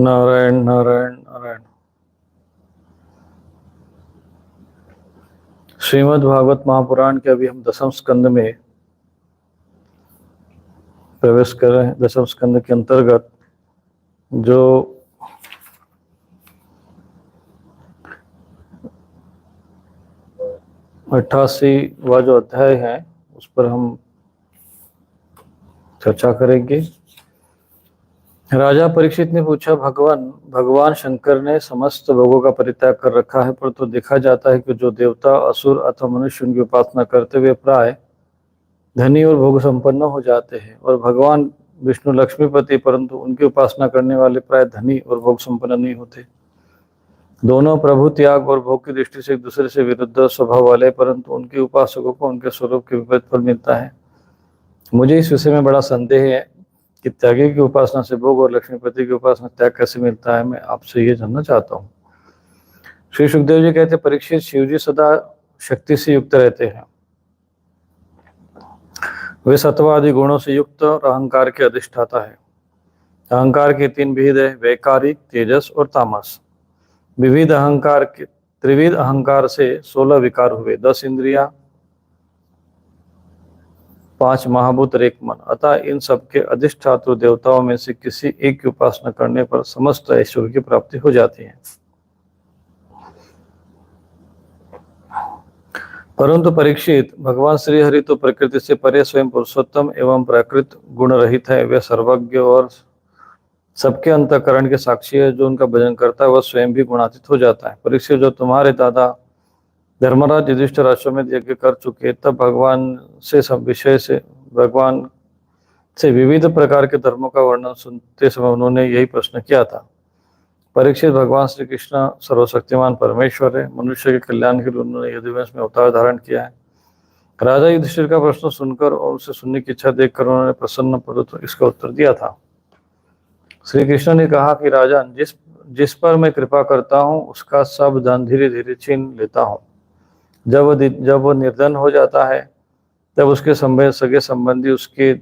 नारायण नारायण नारायण। श्रीमद् भागवत महापुराण के अभी हम दसम स्कंद में प्रवेश कर रहे हैं। दसम स्कंद के अंतर्गत जो 88वां जो अध्याय है उस पर हम चर्चा करेंगे। राजा परीक्षित ने पूछा, भगवान शंकर ने समस्त भोगों का परित्याग कर रखा है, पर तो देखा जाता है कि जो देवता, असुर अथवा मनुष्य उनकी उपासना करते हुए प्राय धनी और भोग संपन्न हो जाते हैं, और भगवान विष्णु लक्ष्मीपति, परंतु उनकी उपासना करने वाले प्राय धनी और भोग संपन्न नहीं होते। दोनों प्रभु त्याग और भोग की दृष्टि से एक दूसरे से विरुद्ध स्वभाव वाले, परंतु उनके उपासकों को उनके स्वरूप के विपरीत फल मिलता है। मुझे इस विषय में बड़ा संदेह है कि त्यागी की उपासना से भोग और लक्ष्मीपति की उपासना त्याग कैसे मिलता है। मैं आपसे ये जानना चाहता हूँ। श्री सुखदेव जी कहते, परीक्षित, शिव जी सदा शक्ति से युक्त रहते हैं। वे सत्व आदि गुणों से युक्त और अहंकार के अधिष्ठाता है। अहंकार के 3 भेद है, वैकारिक, तेजस और तामस। त्रिविध अहंकार से 16 विकार हुए, 10 इंद्रिया, 5 महाभूत और 1 मन। अतः इन सबके अधिष्ठातु देवताओं में से किसी एक की उपासना करने पर समस्त ऐश्वर्य की प्राप्ति हो जाती है। परंतु परीक्षित, भगवान श्री हरि तो प्रकृति से परे स्वयं पुरुषोत्तम एवं प्राकृत गुण रहित है। वे सर्वज्ञ और सबके अंतःकरण के साक्षी है। जो उनका भजन करता है वह स्वयं भी गुणातीत हो जाता है। परीक्षित, जो तुम्हारे दादा धर्मराज युधिष्ठिर अश्वमेध यज्ञ कर चुके, तब भगवान से विविध प्रकार के धर्मों का वर्णन सुनते समय उन्होंने यही प्रश्न किया था। परीक्षित, भगवान श्री कृष्ण सर्वशक्तिमान परमेश्वर है। मनुष्य के कल्याण के लिए उन्होंने यदुवंश में अवतार धारण किया है। राजा युधिष्ठिर का प्रश्न सुनकर और उसे सुनने की इच्छा देखकर उन्होंने प्रसन्न पूर्वक इसका उत्तर दिया था। श्री कृष्ण ने कहा कि राजन, जिस पर मैं कृपा करता हूँ उसका सब धन धीरे धीरे छीन लेता हूँ। जब वो निर्धन हो जाता है तब उसके सगे संबंधी उसके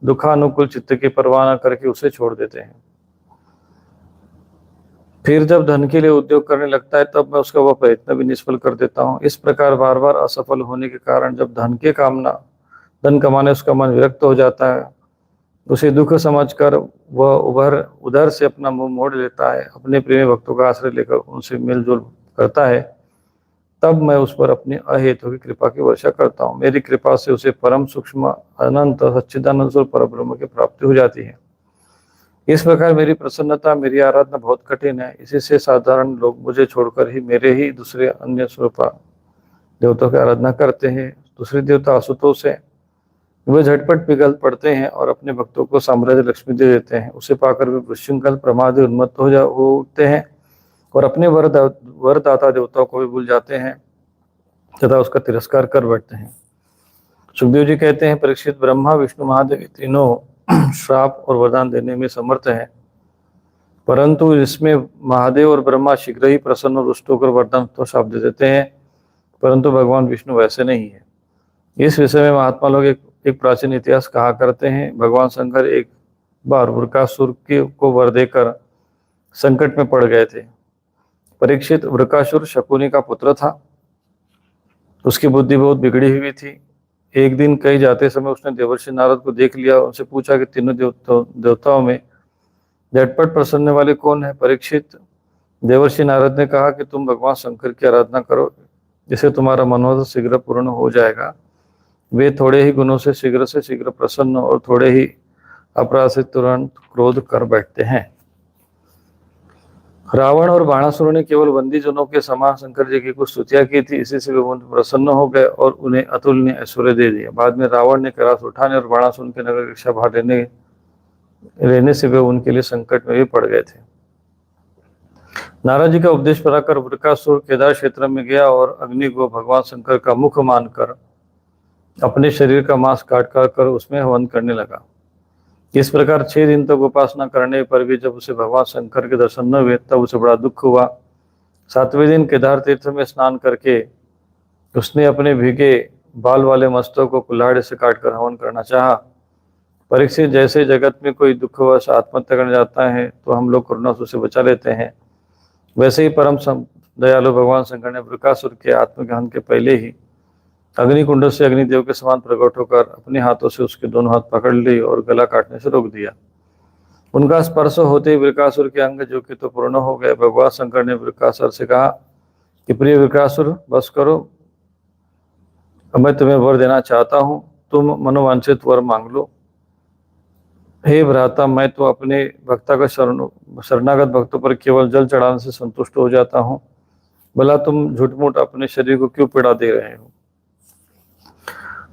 दुखानुकूल चित्त की परवाह न करके उसे छोड़ देते हैं। फिर जब धन के लिए उद्योग करने लगता है तब मैं उसका वह प्रयत्न भी निष्फल कर देता हूँ। इस प्रकार बार बार असफल होने के कारण जब धन कमाने उसका मन विरक्त हो जाता है, उसे दुख समझकर वह उधर से अपना मुंह मोड़ लेता है, अपने प्रेमी भक्तों का आश्रय लेकर उनसे मेलजोल करता है, तब मैं उस पर अपनी अहेतु की कृपा की वर्षा करता हूँ। मेरी कृपा से उसे परम सूक्ष्म अनंत सच्चिदानंद स्वरूप परब्रह्म की प्राप्ति हो जाती है। इस प्रकार मेरी प्रसन्नता, मेरी आराधना बहुत कठिन है। इसी से साधारण लोग मुझे छोड़कर ही मेरे ही दूसरे अन्य स्वरूप देवताओं की आराधना करते हैं। दूसरे देवता असुतोष है, वे झटपट पिघल पड़ते हैं और अपने भक्तों को साम्राज्य लक्ष्मी दे देते हैं। उसे पाकर वे विशृंखल प्रमाद उन्मत्त हो उठते हैं और अपने वरदाता देवताओं को भी भूल जाते हैं तथा उसका तिरस्कार कर बैठते हैं। सुखदेव जी कहते हैं, परीक्षित, ब्रह्मा विष्णु महादेव तीनों श्राप और वरदान देने में समर्थ है, परंतु इसमें महादेव और ब्रह्मा शीघ्र ही प्रसन्न और रुष्ट होकर वरदान तो श्राप दे देते हैं, परंतु भगवान विष्णु वैसे नहीं है। इस विषय में महात्मा लोग एक प्राचीन इतिहास कहा करते हैं। भगवान शंकर एक बार वृकासुर को वर देकर संकट में पड़ गए थे। परीक्षित, वृकासुर शकुनी का पुत्र था। उसकी बुद्धि बहुत बिगड़ी हुई थी। एक दिन कहीं जाते समय उसने देवर्षि नारद को देख लिया और उनसे पूछा कि तीनों देवताओं में झटपट प्रसन्न वाले कौन है। परीक्षित, देवर्षि नारद ने कहा कि तुम भगवान शंकर की आराधना करो, जिससे तुम्हारा मनोरथ शीघ्र पूर्ण हो जाएगा। वे थोड़े ही गुणों से शीघ्र प्रसन्न और थोड़े ही अपराध से तुरंत क्रोध कर बैठते हैं। रावण और बाणासुर ने केवल बंदीजनों के समान शंकर जी की कुछ स्तुतियां की थी, इसी से वे प्रसन्न हो गए और उन्हें अतुलनीय ऐश्वर्य दे दिया। बाद में रावण ने कैलाश उठाने और बाणासुर के नगर रक्षा भार लेने से वे उनके लिए संकट में भी पड़ गए थे। नारद जी का उपदेश पाकर वृकासुर केदार क्षेत्र में गया और अग्नि को भगवान शंकर का मुख मानकर अपने शरीर का मांस काट कर उसमें हवन करने लगा। इस प्रकार 6 दिन तक उपासना करने पर भी जब उसे भगवान शंकर के दर्शन न हुए तब उसे बड़ा दुख हुआ। 7वें दिन केदार तीर्थ में स्नान करके उसने अपने भीगे बाल वाले मस्तक को कुल्हाड़े से काटकर हवन करना चाहा, परीक्षित, जैसे जगत में कोई दुखवश आत्महत्या करने जाता है तो हम लोग करुणा से उसे बचा लेते हैं, वैसे ही दयालु भगवान शंकर ने वृकासुर के आत्मज्ञान के पहले ही अग्निकुंड से अग्निदेव के समान प्रकट होकर अपने हाथों से उसके दोनों हाथ पकड़ लिए और गला काटने से रोक दिया। उनका स्पर्श होते ही वृकासुर के अंग जो कि तो पूर्ण हो गए। भगवान शंकर ने वृकासुर से कहा कि प्रिय वृकासुर, बस करो, अब मैं तुम्हें वर देना चाहता हूँ, तुम मनोवांछित वर मांग लो। हे भ्राता, मैं तो अपने भक्ता का शरणागत भक्तों पर केवल जल चढ़ाने से संतुष्ट हो जाता हूँ, भला तुम झूठ-मूठ अपने शरीर को क्यों पीड़ा दे रहे हो।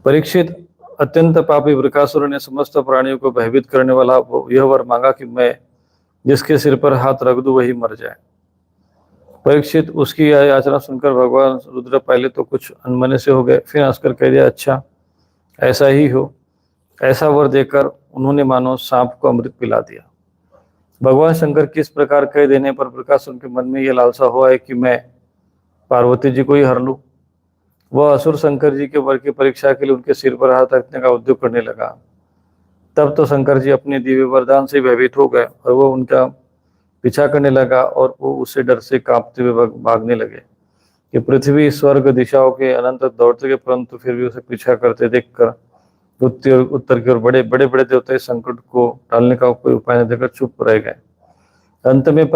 परीक्षित, अत्यंत पापी वृकासुर ने समस्त प्राणियों को भयभीत करने वाला यह वर मांगा कि मैं जिसके सिर पर हाथ रख दूं वही मर जाए। परीक्षित, उसकी यह याचना सुनकर भगवान रुद्र पहले तो कुछ अनमने से हो गए, फिर हंसकर कह दिया, अच्छा ऐसा ही हो। ऐसा वर देकर उन्होंने मानो सांप को अमृत पिला दिया। भगवान शंकर की इस प्रकार कह देने पर वृकासुर के मन में यह लालसा हुआ है कि मैं पार्वती जी को ही हर लूं। वह असुर शंकर जी के वर की परीक्षा के लिए उनके सिर पर हाथ रखने का उद्योग करने लगा। तब तो शंकर जी अपने दिव्य वरदान से भयभीत हो गए और वो उनका पीछा करने लगा और वो उससे डर से कांपते हुए भागने लगे कि पृथ्वी स्वर्ग दिशाओं के अनंत दौड़ते गए, परंतु फिर भी उसे पीछा करते देखकर उत्तर की ओर बड़े बड़े बड़े देवता इस संकट को टालने का कोई उपाय न देकर चुप रह गए। अंत में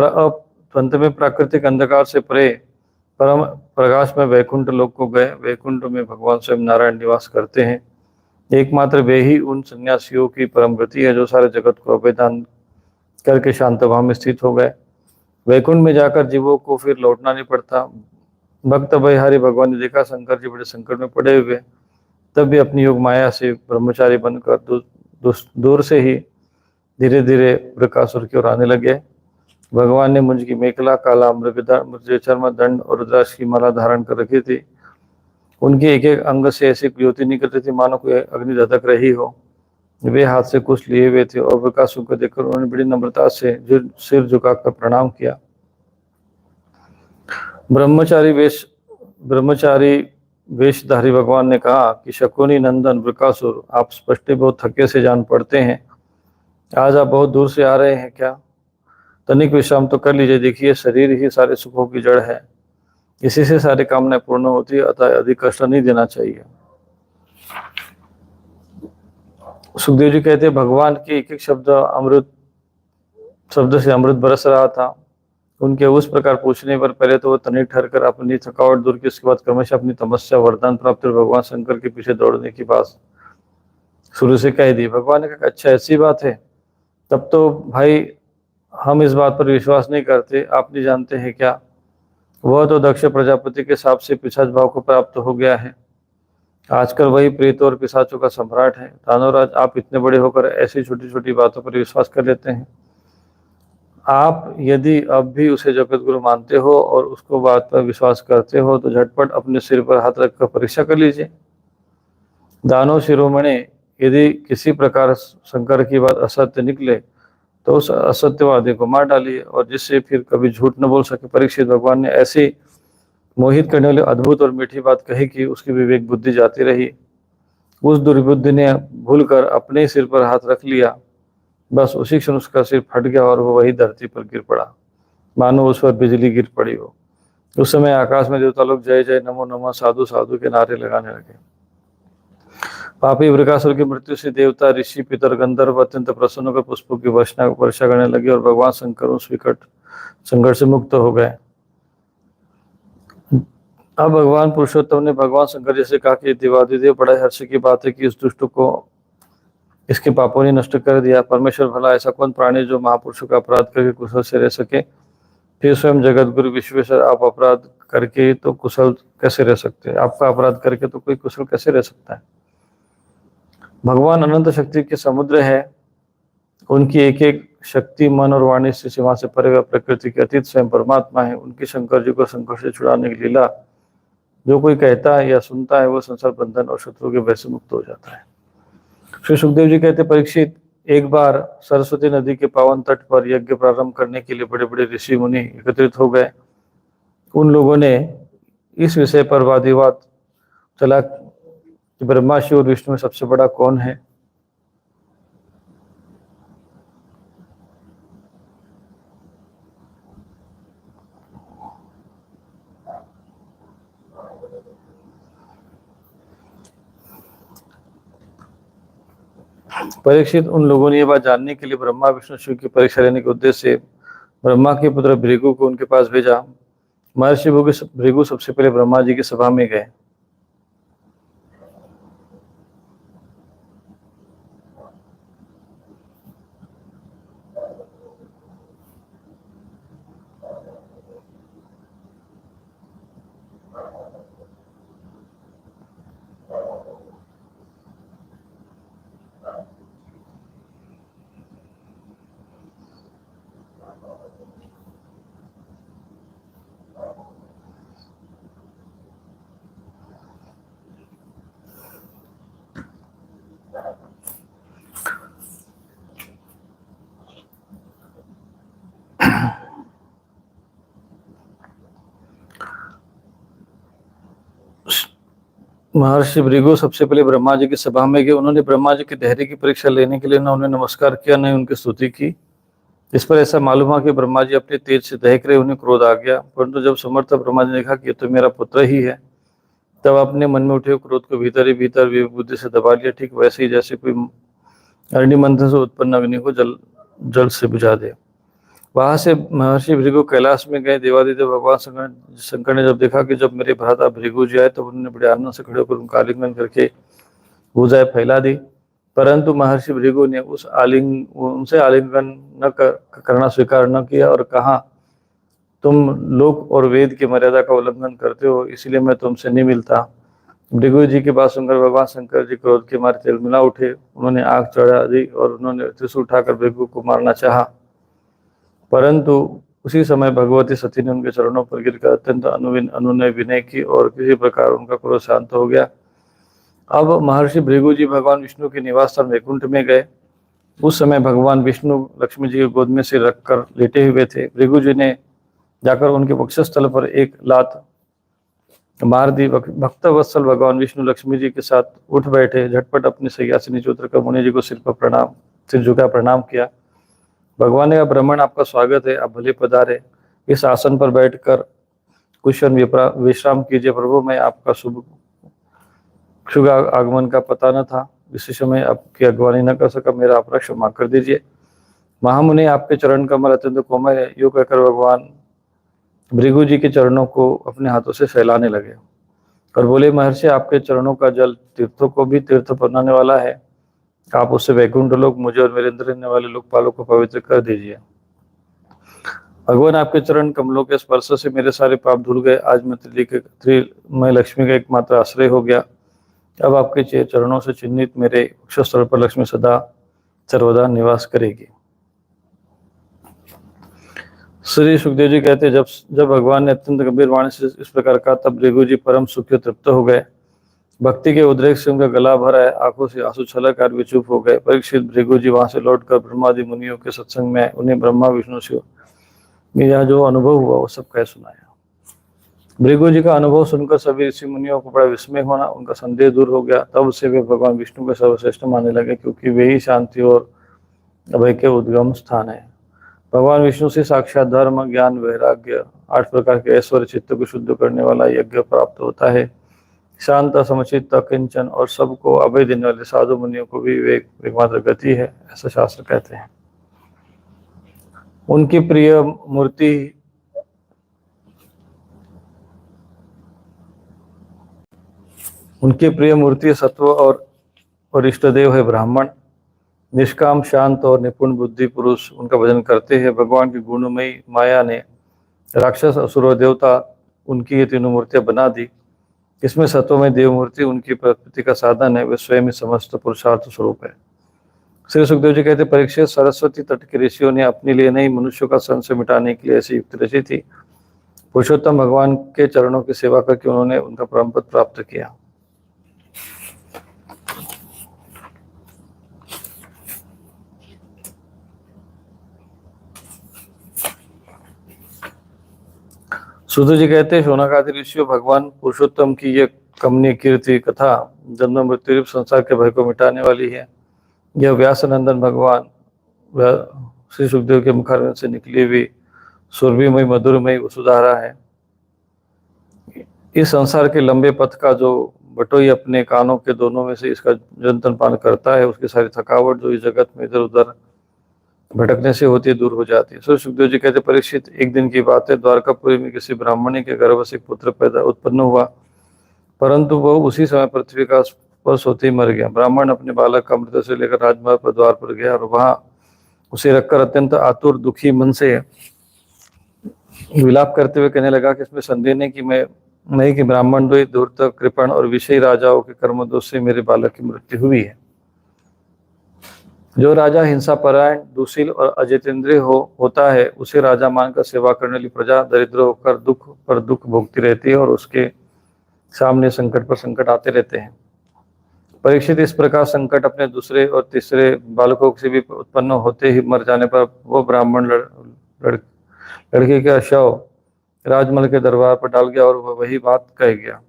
प्राकृतिक अंधकार से परे परम प्रकाश में वैकुंठ लोक को गए। वैकुंठ में भगवान स्वयं नारायण निवास करते हैं। एकमात्र वे ही उन सन्यासियों की परम गति है जो सारे जगत को अभेदान करके शांत भाव में स्थित हो गए। वैकुंठ में जाकर जीवों को फिर लौटना नहीं पड़ता। भक्त भयहारी भगवान ने देखा शंकर जी बड़े संकट में पड़े हुए, तब भी अपनी योग माया से ब्रह्मचारी बनकर दूर से ही धीरे धीरे वृकासुर की ओर आने लगे। भगवान ने मुंज की मेखला, काला मृग चर्म, दंड और रुद्राक्ष की माला धारण कर रखी थी। उनके एक एक अंग से ऐसी ज्योति निकल रही थी मानो कोई अग्नि धधक रही हो। वे हाथ से कुछ लिए हुए थे और वृकासुर को देखकर उन्होंने बड़ी नम्रता से सिर झुकाकर प्रणाम किया। ब्रह्मचारी वेशधारी भगवान ने कहा कि शकुनी नंदन वृकासुर, आप स्पष्ट बहुत थके से जान पड़ते हैं। आज आप बहुत दूर से आ रहे हैं क्या? तनिक विश्राम तो कर लीजिए। देखिए, शरीर ही सारे सुखों की जड़ है, इसी से सारी कामनाएं पूर्ण होती है, अतः अधिक कष्ट नहीं देना चाहिए। सुखदेव जी कहते हैं, भगवान के एक एक शब्द से अमृत बरस रहा था। उनके उस प्रकार पूछने पर पहले तो वो तनिक ठहर कर अपनी थकावट दूर की, उसके बाद क्रमशः अपनी तपस्या वरदान प्राप्त भगवान शंकर के पीछे दौड़ने की बात शुरू से कह दी। भगवान ने कहा, अच्छा ऐसी बात है, तब तो भाई हम इस बात पर विश्वास नहीं करते। आप नहीं जानते हैं क्या, वह तो दक्ष प्रजापति के साप से पिशाच भाव को प्राप्त हो गया है। आजकल वही प्रेतों और पिशाचों का सम्राट है। दानवराज, आप इतने बड़े होकर ऐसी छोटी छोटी बातों पर विश्वास कर लेते हैं। आप यदि अब भी उसे जगत गुरु मानते हो और उसको बात पर विश्वास करते हो तो झटपट अपने सिर पर हाथ रखकर परीक्षा कर लीजिए। दानव शिरोमणि, यदि किसी प्रकार शंकर की बात असत्य निकले तो उस असत्यवादी को मार डालिए और जिससे फिर कभी झूठ न बोल सके। परीक्षित, भगवान ने ऐसी मोहित करने वाली अद्भुत और मीठी बात कही कि उसकी विवेक बुद्धि जाती रही। उस दुर्बुद्धि ने भूलकर अपने सिर पर हाथ रख लिया। बस उसी क्षण उसका सिर फट गया और वो वही धरती पर गिर पड़ा, मानो उस पर बिजली गिर पड़ी हो। उस समय आकाश में देवता लोग जय जय नमो नमः साधु साधु के नारे लगाने लगे। पापी वृकासुर की मृत्यु से देवता, ऋषि, पितर, गंधर्व अत्यंत प्रसन्न होकर पुष्पों की वर्षा करने लगे और भगवान शंकर उस विकट संकट से मुक्त हो गए। अब भगवान पुरुषोत्तम ने भगवान शंकर जैसे कहा कि देवादिदेव, बड़ा हर्ष की बात है कि इस दुष्ट को इसके पापों ने नष्ट कर दिया। परमेश्वर, भला ऐसा कौन प्राणी जो महापुरुषों का अपराध करके कुशल से रह सके? फिर स्वयं जगत गुरु विश्वेश्वर, आप अपराध करके तो कुशल कैसे रह सकते हैं? आपका अपराध करके तो कोई कुशल कैसे रह सकता है? भगवान अनंत शक्ति के समुद्र है। उनकी एक एक शक्ति मन और वाणी से सीमा से परे, प्रकृति के अतीत स्वयं परमात्मा है। उनकी शंकर जी को संकट से छुड़ाने की लीला जो कोई कहता है या सुनता है वो संसार बंधन और शत्रुओं के भय से मुक्त हो जाता है। श्री सुखदेव जी कहते, परीक्षित, एक बार सरस्वती नदी के पावन तट पर यज्ञ प्रारंभ करने के लिए बड़े बड़े ऋषि मुनि एकत्रित हो गए। उन लोगों ने इस विषय पर वाद विवाद चला कि ब्रह्मा, शिव और विष्णु में सबसे बड़ा कौन है। परीक्षित, उन लोगों ने यह बात जानने के लिए ब्रह्मा विष्णु शिव की परीक्षा लेने के उद्देश्य से ब्रह्मा के पुत्र भृगु को उनके पास भेजा। महर्षि भृगु सबसे पहले ब्रह्मा जी की सभा में गए। महर्षि भृगु सबसे पहले ब्रह्मा जी की सभा में गए। उन्होंने ब्रह्मा जी के धैर्य की परीक्षा लेने के लिए न उन्हें नमस्कार किया, न उनकी स्तुति की। इस पर ऐसा मालूम हुआ कि ब्रह्मा जी अपने तेज से दहक रहे, उन्हें क्रोध आ गया। परंतु जब समर्थ ब्रह्मा जी ने देखा कि ये तो मेरा पुत्र ही है, तब अपने मन में उठे क्रोध को भीतर ही भीतर विवेक बुद्धि से दबा लिया, ठीक वैसे ही जैसे कोई अग्नि मंथन से उत्पन्न अग्नि को जल से बुझा दे। वहां से महर्षि भृगु कैलाश में गए। देवादिदेव भगवान शंकर ने जब देखा कि जब मेरे भ्राता भृगु जी आए, तब उन्होंने बड़े आनंद से खड़े होकर उनका आलिंगन करके भुजाएं फैला दी। परंतु महर्षि भृगु ने उनसे आलिंगन करना स्वीकार न किया और कहा, तुम लोक और वेद की मर्यादा का उल्लंघन करते हो, इसलिए मैं तुमसे नहीं मिलता। भृगु जी की बात सुनकर भगवान शंकर जी क्रोध के मारे तिलमिला उठे। उन्होंने आग चढ़ा दी और उन्होंने त्रिशूल उठाकर भृगु को मारना चाहा, परंतु उसी समय भगवती सती ने उनके चरणों पर गिरकर अत्यंत अनुनय विनय की और किसी प्रकार उनका क्रोध शांत हो गया। अब महर्षि भृगु जी भगवान विष्णु के निवास स्थान वैकुंठ में गए। उस समय भगवान विष्णु लक्ष्मी जी के गोद में सिर रखकर लेटे हुए थे। भृगु जी ने जाकर उनके वक्षस्थल पर एक लात मार दी। भक्त वत्सल भगवान विष्णु लक्ष्मी जी के साथ उठ बैठे। झटपट अपनी सैया से नीचे उतरकर मुनि जी को सिर झुका प्रणाम किया। भगवान ने कहा, ब्राह्मण आपका स्वागत है, आप भले पधारे। इस आसन पर बैठकर कुछ क्षण विश्राम कीजिए। प्रभु, मैं आपका शुभ आगमन का पता न था, इसी समय आपकी अगवानी न कर सका, मेरा अपराध क्षमा कर दीजिए। महामुनि, आपके चरण कमल अत्यंत कोमल है। यूं कहकर भगवान भृगु जी के चरणों को अपने हाथों से फैलाने लगे और बोले, महर्षि, आपके चरणों का जल तीर्थों को भी तीर्थ बनाने वाला है। आप उससे वैकुंठ लोक, मुझे और मेरे अंदर रहने वाले लोकपालों को पवित्र कर दीजिए। भगवान, आपके चरण कमलों के स्पर्श से मेरे सारे पाप धुल गए। आज मैं लक्ष्मी का एकमात्र आश्रय हो गया। अब आपके चरणों से चिन्हित मेरे वक्षस्थल पर लक्ष्मी सदा सर्वदा निवास करेगी। श्री सुखदेव जी कहते, जब भगवान ने अत्यंत गंभीर वाणी से इस प्रकार कहा, तब भृगु जी परम सुखी तृप्त हो गए। भक्ति के उद्रेक से उनका गला भरा है, आंखों से आंसू छलक कर वे चुप हो गए। परीक्षित, भृगु जी वहां से लौटकर ब्रह्मादि मुनियों के सत्संग में उन्हें ब्रह्मा विष्णु शिव यह जो अनुभव हुआ वो सब कह सुनाया। भृगु जी का अनुभव सुनकर सभी ऋषि मुनियों को बड़ा विस्मय होना, उनका संदेह दूर हो गया। तब से वे भगवान विष्णु को सर्वश्रेष्ठ मानने लगे, क्योंकि वे ही शांति और अभय के उद्गम स्थान है। भगवान विष्णु से साक्षात धर्म, ज्ञान, वैराग्य, 8 प्रकार के ऐश्वर्य, चित्त को शुद्ध करने वाला यज्ञ प्राप्त होता है। शांत, समचित्त, किंचन और सबको अभय देने वाले साधु मुनियों को भी विवेक एकमात्र गति है, ऐसा शास्त्र कहते हैं। उनकी प्रिय मूर्ति सत्व और इष्ट देव है ब्राह्मण। निष्काम, शांत और निपुण बुद्धि पुरुष उनका भजन करते हैं। भगवान की गुणमयी माया ने राक्षस, असुर और देवता उनकी ये तीनों मूर्तियां बना दी। इसमें सत्वमय देव मूर्ति उनकी प्रकृति का साधन है, वे स्वयं ही समस्त पुरुषार्थ स्वरूप है। श्री सुखदेव जी कहते, परीक्षित, सरस्वती तट के ऋषियों ने अपने लिए नहीं, मनुष्यों का संशय मिटाने के लिए ऐसी युक्ति रची थी। पुरुषोत्तम भगवान के चरणों की सेवा करके उन्होंने उनका परम पद प्राप्त किया। सूत जी कहते हैं, शौनकादि ऋषियों, भगवान पुरुषोत्तम की यह कमनीय कीर्ति कथा जन्म मृत्यु रूप संसार के भय को मिटाने वाली है। यह व्यासनंदन भगवान श्री सुखदेव के मुखारविंद से निकली हुई सुरभिमय मधुरमय वसुधारा है। इस संसार के लंबे पथ का जो बटोई अपने कानों के दोनों में से इसका जंतन पान करता है, उसकी सारी थकावट जो इस जगत में इधर उधर भटकने से होती है दूर हो जाती है। सो सुखदेव जी कहते, परीक्षित, एक दिन की बात है, द्वारकापुरी में किसी ब्राह्मणी के गर्भ से एक पुत्र उत्पन्न हुआ, परंतु वह उसी समय पृथ्वी का स्पर्श होते ही मर गया। ब्राह्मण अपने बालक का मृत्यु से लेकर राजमार्ग पर द्वार पर गया और वहां उसे रखकर अत्यंत आतुर दुखी मन से विलाप करते हुए कहने लगा कि इसमें संदेह नहीं कि ब्राह्मण द्वैत, धूर्त, कृपण और विषयी राजाओं के कर्म दोष से मेरे बालक की मृत्यु हुई है। जो राजा हिंसा परायण, दुशील और अजितेंद्रिय होता है, उसे राजा मानकर सेवा करने वाली प्रजा दरिद्र होकर दुख पर दुख भोगती रहती है और उसके सामने संकट पर संकट आते रहते हैं। परीक्षित, इस प्रकार संकट अपने दूसरे और तीसरे बालकों से भी उत्पन्न होते ही मर जाने पर वो ब्राह्मण लड़के का शव राजमहल के दरबार पर डाल गया और वह वही बात कह गया।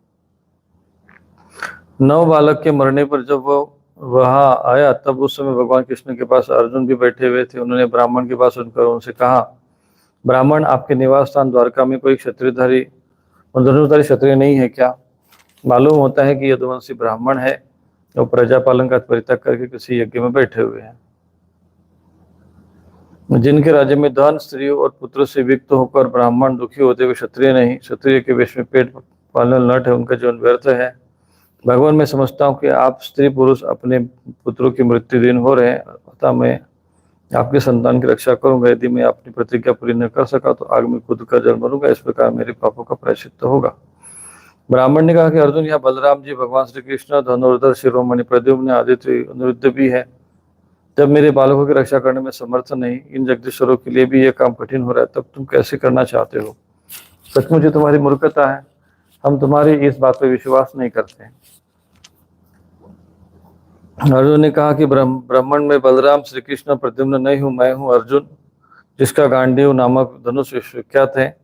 9 बालक के मरने पर जब वो वहां आया, तब उस समय भगवान कृष्ण के पास अर्जुन भी बैठे हुए थे। उन्होंने ब्राह्मण की बात सुनकर उनसे कहा, ब्राह्मण, आपके निवास स्थान द्वारका में कोई क्षत्रियधारी धनुर्धारी क्षत्रिय नहीं है क्या? मालूम होता है कि यदुवंशी ब्राह्मण है और प्रजा पालन का परित्याग करके किसी यज्ञ में बैठे हुए हैं। जिनके राज्य में धन, स्त्रियों और पुत्र से विक्त होकर ब्राह्मण दुखी होते हुए क्षत्रिय नहीं, क्षत्रिय के वेश में पेट पालने नट है, उनका जीवन व्यर्थ है। भगवान, मैं समझता हूँ कि आप स्त्री पुरुष अपने पुत्रों की मृत्यु दिन हो रहे हैं, अतः मैं आपके संतान की रक्षा करूंगा। यदि मैं अपनी प्रतिज्ञा पूरी न कर सका तो आग में खुद का जल मरूंगा, इस प्रकार मेरे पापों का प्रायश्चित होगा। ब्राह्मण ने कहा कि अर्जुन, यह बलराम जी, भगवान श्री कृष्ण, धनुर्धर, शिरोमणि, प्रद्युम्न, आदित्य, अनिरुद्ध भी है। जब मेरे बालकों की रक्षा करने में समर्थ नहीं, इन जगदीश्वरों के लिए भी यह काम कठिन हो रहा है, तब तुम कैसे करना चाहते हो? सचमुच तुम्हारी मूर्खता है, हम तुम्हारी इस बात पर विश्वास नहीं करते। अर्जुन ने कहा कि ब्राह्मण में बलराम, श्री कृष्ण, प्रद्युम्न नहीं हूं, मैं हूं अर्जुन, जिसका गांडीव नामक धनुष विख्यात है।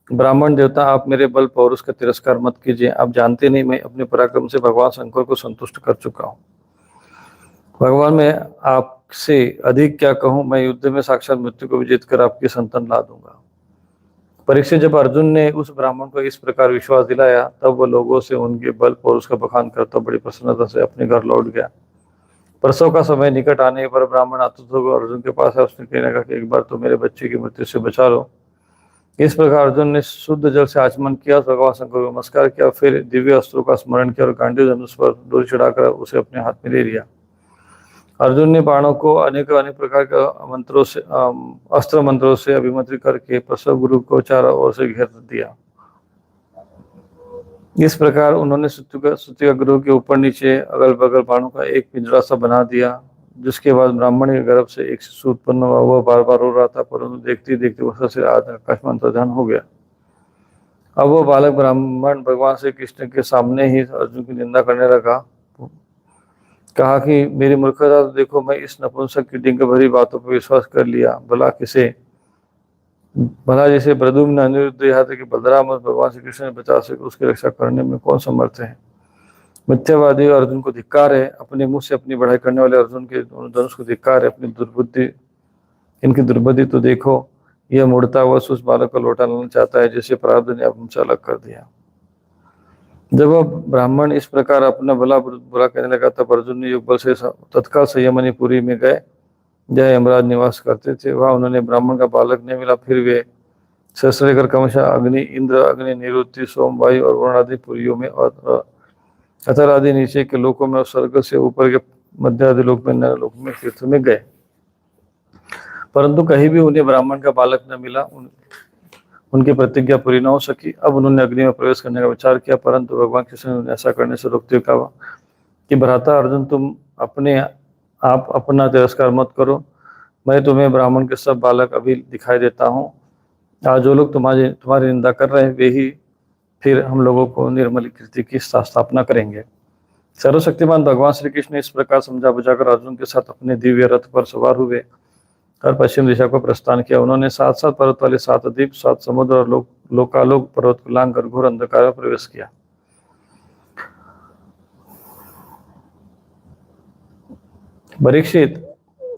ब्राह्मण देवता, आप मेरे बल पौरुष का तिरस्कार मत कीजिए। आप जानते नहीं, मैं अपने पराक्रम से भगवान शंकर को संतुष्ट कर चुका हूँ। भगवान, मैं आपसे अधिक क्या कहूँ, मैं युद्ध में साक्षात मृत्यु को विजित कर आपकी संतान ला दूंगा। परीक्षित, जब अर्जुन ने उस ब्राह्मण को इस प्रकार विश्वास दिलाया, तब वह लोगों से उनके बल पौरुष का बखान करता बड़ी प्रसन्नता से अपने घर लौट गया। प्रसव का समय निकट आने पर ब्राह्मण आतुर होकर अर्जुन के पास है। उसने कहने लगा कि एक बार तो मेरे बच्चे की मृत्यु से बचा लो। इस प्रकार अर्जुन ने शुद्ध जल से आचमन किया, भगवान शंकर को नमस्कार किया, फिर दिव्य अस्त्रों का स्मरण किया और गांडीव धनुष पर डोरी चढ़ाकर उसे अपने हाथ में ले लिया। अर्जुन ने बाणों को अनेक प्रकार के मंत्रों से अस्त्र मंत्रों से अभिमंत्रित करके प्रसव गुरु को चारों ओर से घेर दिया। इस प्रकार उन्होंने सुतिका गुरु के ऊपर नीचे अगल बगल बाणों का एक पिंजरा सा बना दिया। जिसके बाद ब्राह्मण के गर्भ से एक शिशु उत्पन्न हुआ। वह बार बार रो रहा था, परंतु देखते देखते वह से आकाश में अंतर्धान हो गया। अब वो बालक ब्राह्मण भगवान श्री कृष्ण के सामने ही अर्जुन की निंदा करने लगा। कहा कि मेरी मूर्खता तो देखो, मैं इस नपुंसक की डिंग भरी बातों पर विश्वास कर लिया। भला जैसे प्रद्युम्न, अनिरुद्ध, यहाँ तक कि बलराम और भगवान श्री कृष्ण ने बचा सके, उसकी रक्षा करने में कौन समर्थ है? मिथ्यावादी अर्जुन को धिक्कार है। अपने मुंह से अपनी बढ़ाई करने वाले अर्जुन के धनुष को धिक्कार है। इनकी दुर्बुद्धि तो देखो। यह मूर्ता वह उस बालक को लौटा लाना चाहता है जिसे प्रारब्ध ने हमसे अलग कर दिया। जब वह ब्राह्मण इस प्रकार अपना भला बुरा कहने लगा, तब अर्जुन ने योग बल से तत्काल संयमनीपुरी में गए, जहाँ यमराज निवास करते थे। वहां उन्होंने ब्राह्मण का बालक नहीं मिला। फिर वे शस्त्र लेकर क्रमशः अग्नि, इंद्र, अग्नि, निरुति, सोम, वायु और वरुण आदि पुरियों में और अतर आदि नीचे के लोकों में और स्वर्ग से ऊपर के मध्य आदि लोक में, नर लोक में, तीर्थ में गए, परंतु कहीं भी उन्हें ब्राह्मण का बालक न मिला। उनकी प्रतिज्ञा पूरी न हो सकी। अब उन्होंने अग्नि में प्रवेश करने का विचार किया, परंतु भगवान कृष्ण ने ऐसा करने से रोकते हुए कहा कि भ्राता अर्जुन, तुम अपने आप अपना तिरस्कार मत करो। मैं तुम्हें ब्राह्मण के सब बालक अभी दिखाई देता हूँ। आज जो लोग तुम्हारी निंदा कर रहे हैं, वे ही फिर हम लोगों को निर्मल कीर्ति की स्थापना करेंगे। सर्वशक्तिमान भगवान श्री कृष्ण इस प्रकार समझा बुझाकर अर्जुन के साथ अपने दिव्य रथ पर सवार हुए और पश्चिम दिशा को प्रस्थान किया। उन्होंने 7 पर्वत वाले 7 द्वीप, 7 समुद्र और लोकालोक पर्वत को लांग कर घोर अंधकार में प्रवेश किया। परीक्षित,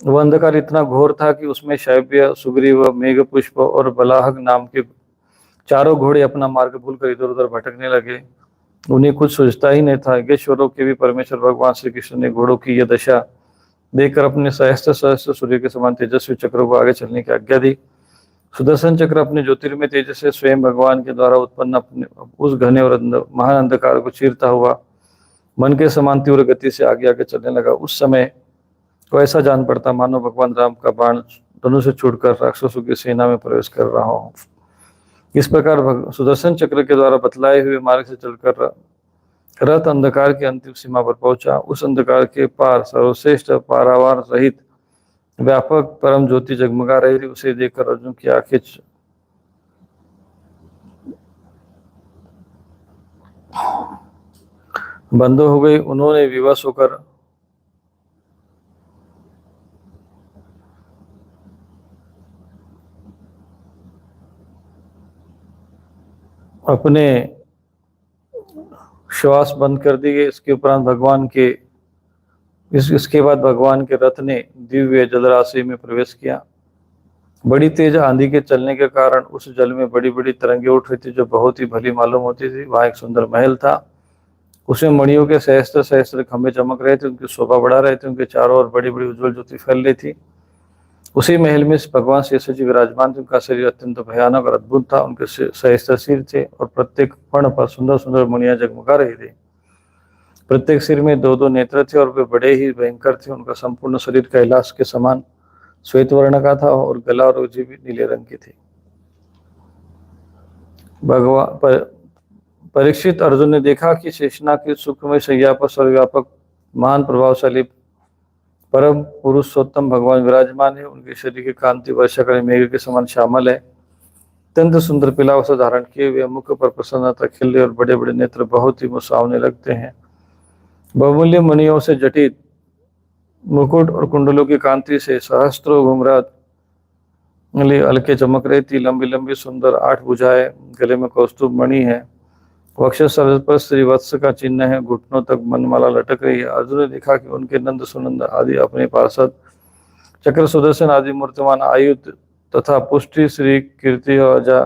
वह अंधकार इतना घोर था कि उसमें शैव्य, सुग्रीव, मेघपुष्प और बलाहक नाम के 4 घोड़े अपना मार्ग भूलकर इधर उधर भटकने लगे। उन्हें कुछ सोचता ही नहीं था। यज्ञेश्वरों के भी परमेश्वर भगवान श्री कृष्ण ने घोड़ों की यह दशा देखकर अपने सहस्त्र सहस्त्र सूर्य के समान तेजस्वी चक्रों को आगे चलने की आज्ञा दी। सुदर्शन चक्र अपने ज्योतिर्मय तेज से स्वयं भगवान के द्वारा उत्पन्न अपने उस घने और महान अंधकार को चीरता हुआ मन के समान तीव्र गति से आगे आगे चलने लगा। उस समय को ऐसा जान पड़ता मानो भगवान राम का बाण धनुष से छूटकर राक्षसों की सेना में प्रवेश कर रहा हो। इस प्रकार सुदर्शन चक्र के द्वारा बतलाए हुए मार्ग से चलकर रथ अंधकार की अंतिम सीमा पर पहुंचा। उस अंधकार के पार सर्वश्रेष्ठ पारावार रहित व्यापक परम ज्योति जगमगा रही थी। उसे देखकर अर्जुन की आंखें बंद हो गई। उन्होंने विवश होकर अपने श्वास बंद कर दिए। इसके उपरांत भगवान के इसके बाद भगवान के रथ ने दिव्य जलराशि में प्रवेश किया। बड़ी तेज आंधी के चलने के कारण उस जल में बड़ी बड़ी तरंगे उठ रही थी, जो बहुत ही भली मालूम होती थी। वहां एक सुंदर महल था, उसमें मणियों के सहस्त्र सहस्त्र खंभे चमक रहे थे, उनकी शोभा बढ़ा रहे थे, उनके चारों ओर बड़ी बड़ी उज्जवल ज्योति फैल रही थी। उसी महल में भगवान शेष जी विराजमान थे। उनका शरीर अत्यंत भयानक और अद्भुत था। उनके सहस्त्र सिर थे और प्रत्येक फण पर सुंदर सुंदर मणियां जगमगा रही थी। प्रत्येक सिर में दो दो नेत्र थे और वे बड़े ही भयंकर थे। उनका संपूर्ण शरीर कैलाश के समान श्वेत वर्ण का था और गला और उंगली भी नीले रंग की थी। भगवान परीक्षित अर्जुन ने देखा कि शेषनाग की सुखमय शैया पर सर्वव्यापक महान प्रभावशाली परम पुरुषोत्तम भगवान विराजमान है। उनके शरीर की कांति वर्षा करे मेघ के समान श्यामल है। अत्यंत सुंदर पीला वस्त्र धारण किए हुए मुख पर प्रसन्नता खिल रही और बड़े बड़े नेत्र बहुत ही मुस्कुराने लगते हैं। बहुमूल्य मणियों से जटित मुकुट और कुंडलों की कांति से सहस्त्रों घुंघरात हल्के चमक रही थी। लंबी लंबी सुंदर 8 भुजाएं, गले में कौस्तुभ मणि है, वक्षस्थल पर श्रीवत्स का चिन्ह है, घुटनों तक मनमाला लटक रही है। अर्जुन ने देखा कि उनके नंद सुनंद आदि अपने पार्षद चक्र सुदर्शन आदि मूर्तिमान आयुध तथा पुष्टि श्री कीर्ति और अजा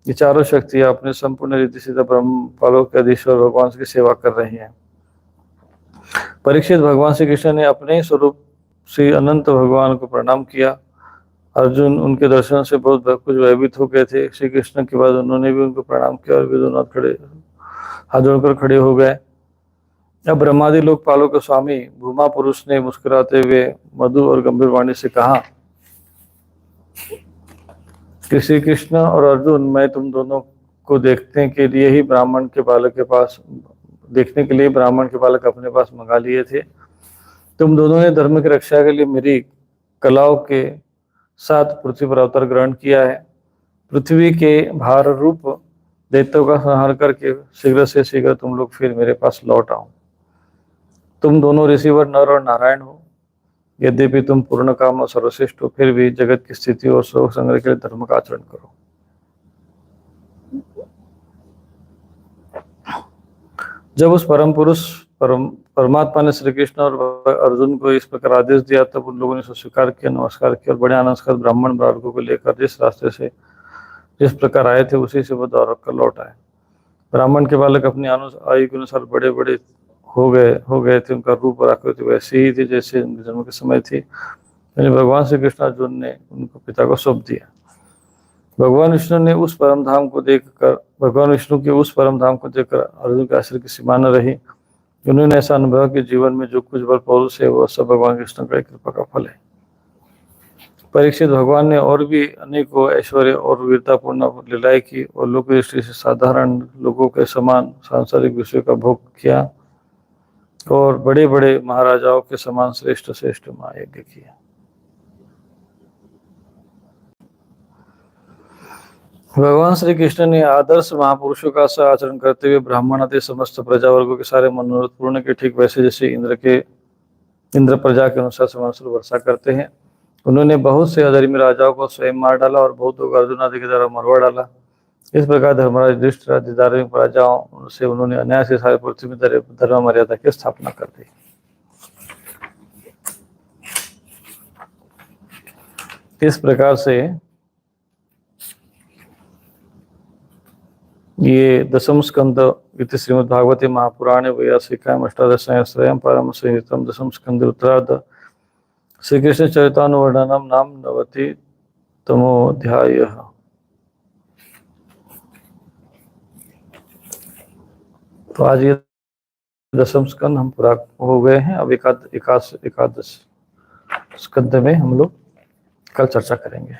ये चारों शक्तियां अपने संपूर्ण रीति सीधा ब्रह्म पालों के अधीश्वर भगवान की सेवा कर रही हैं। परीक्षित भगवान श्री कृष्ण ने अपने ही स्वरूप श्री अनंत भगवान को प्रणाम किया। अर्जुन उनके दर्शन से बहुत कुछ भयभीत हो गए थे। श्री कृष्ण के बाद उन्होंने भी उनको प्रणाम किया और वे दोनों हाथ जोड़कर खड़े हो गए। अब ब्रह्मादि लोकपालों के स्वामी भूमा पुरुष ने मुस्कुराते हुए मधु और गंभीर वाणी से कहा कि श्री कृष्ण और अर्जुन, मैं तुम दोनों को देखने के लिए ही ब्राह्मण के बालक अपने पास मंगा लिए थे। तुम दोनों ने धर्म की रक्षा के लिए मेरी कलाओं के साथ पृथ्वी पर अवतार ग्रहण किया है। पृथ्वी के भार रूप दैत्यों का संहार करके शीघ्र से शीघ्र तुम लोग फिर मेरे पास लौट आओ। तुम दोनों ऋषिवर नर और नारायण हो। यद्यपि तुम पूर्ण काम और सर्वश्रेष्ठ हो, फिर भी जगत की स्थिति और शोक संग्रह के लिए धर्म का आचरण करो। जब उस परम पुरुष परमात्मा ने श्री कृष्ण और अर्जुन को इस प्रकार आदेश दिया, तब उन लोगों ने स्वीकार किया, नमस्कार किया और बड़े आनंद के साथ ब्राह्मण बालकों को लेकर जिस रास्ते से जिस प्रकार आए थे उसी से वो दौड़ कर लौट आए। ब्राह्मण के बालक अपनी आयु के अनुसार बड़े बड़े हो गए थे। उनका रूप और आकृति वैसी ही थी जैसे उनके जन्म के समय थी। यानी भगवान श्री कृष्ण अर्जुन ने उनको पिता को सौंप दिया। भगवान विष्णु के उस परम धाम को देखकर अर्जुन के आश्चर्य की सीमा न रही। उन्होंने ऐसा अनुभव कि जीवन में जो कुछ बल पौरुष है वह सब भगवान कृष्ण का कृपा का फल है। परीक्षित भगवान ने और भी अनेकों ऐश्वर्य और वीरतापूर्ण लीलाएं की और लोक दृष्टि से साधारण लोगों के समान सांसारिक विषयों का भोग किया और बड़े बड़े महाराजाओं के समान श्रेष्ठ श्रेष्ठ महायज्ञ किया। भगवान श्री कृष्ण ने आदर्श महापुरुषों का आचरण करते हुए ब्राह्मण आदि समस्त प्रजा वर्गों के सारे मनोरथ पूर्ण के ठीक वैसे जैसे इंद्र प्रजा के अनुसार समांसुर वर्षा करते हैं। उन्होंने बहुत से अधर्मी राजाओं को स्वयं मार डाला और बहुतों को अर्जुन आदि के द्वारा मरवा डाला। इस प्रकार धर्मराज युधिष्ठिर धार्मिक राजाओं से उन्होंने अन्याय से सारी पृथ्वी में धर्म मर्यादा की स्थापना कर दी। इस प्रकार से ये दशम स्कंद इति श्रीमद् भागवते महापुराणे वैयासिकायाम् अष्टादशसहस्रयां परम संहितं दशम स्कंद उत्तरार्ध श्री कृष्ण चरितानुवर्णनम नाम 90तमोऽध्यायः। तो आज ये दशम स्कंद हम पूरा हो गए हैं। अब एकादश स्कंद में हम लोग कल चर्चा करेंगे।